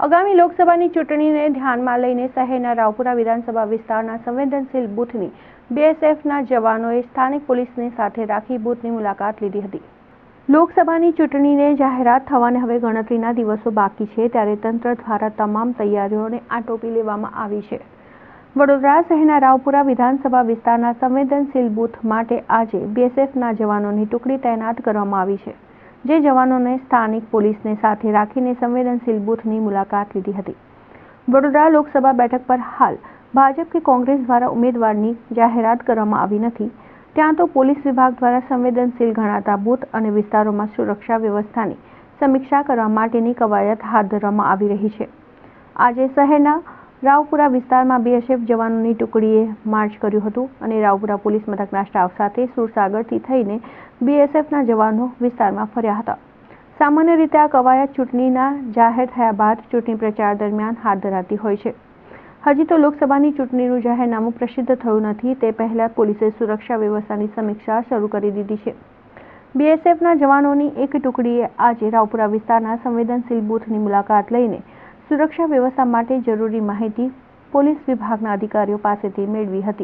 આગામી લોકસભાની ચૂંટણીને ધ્યાનમાં લઈને શહેરના રાવપુરા વિધાનસભા વિસ્તારના સંવેદનશીલ બૂથની બીએસએફના જવાનોએ સ્થાનિક પોલીસને સાથે રાખી બૂથની મુલાકાત લીધી હતી। લોકસભાની ચૂંટણીને જાહેરાત થવાને હવે ગણતરીના દિવસો બાકી છે, ત્યારે તંત્ર દ્વારા તમામ તૈયારીઓને આટોપી લેવામાં આવી છે। વડોદરા શહેરના રાવપુરા વિધાનસભા વિસ્તારના સંવેદનશીલ બૂથ માટે આજે બીએસએફના જવાનોની ટુકડી તૈનાત કરવામાં આવી છે, જે જવાનોને સ્થાનિક પોલીસને સાથે રાખીને સંવેદનશીલ બૂથની મુલાકાત લીધી હતી। વડોદરા લોકસભા બેઠક પર હાલ ભાજપ કે કોંગ્રેસ દ્વારા ઉમેદવારની જાહેરાત કરવામાં આવી નથી, ત્યાં તો પોલીસ વિભાગ દ્વારા સંવેદનશીલ ગણાતા બૂથ અને વિસ્તારોમાં સુરક્ષા વ્યવસ્થાની સમીક્ષા કરવા માટેની કવાયત હાથ ધરવામાં આવી રહી છે। આજે શહેરના રાવપુરા વિસ્તારમાં બીએસએફ જવાનોની ટુકડીએ માર્ચ કર્યું હતું અને રાવપુરા પોલીસ મથકના સ્ટાફ સાથે સુરસાગરથી થઈને બીએસએફના જવાનો વિસ્તારમાં ફર્યા હતા। સામાન્ય રીતે આ કવાયત ચૂંટણીના જાહેર થયા બાદ ચૂંટણી પ્રચાર દરમિયાન હાથ ધરાતી હોય છે। હજી તો લોકસભાની ચૂંટણીનું જાહેરનામું પ્રસિદ્ધ થયું નથી, તે પહેલા પોલીસે સુરક્ષા વ્યવસ્થાની સમીક્ષા શરૂ કરી દીધી છે। બીએસએફના જવાનોની એક ટુકડીએ આજે રાવપુરા વિસ્તારના સંવેદનશીલ બૂથની મુલાકાત લઈને સુરક્ષા વ્યવસ્થા માટે જરૂરી માહિતી પોલીસ વિભાગના અધિકારીઓ પાસેથી મેળવી હતી।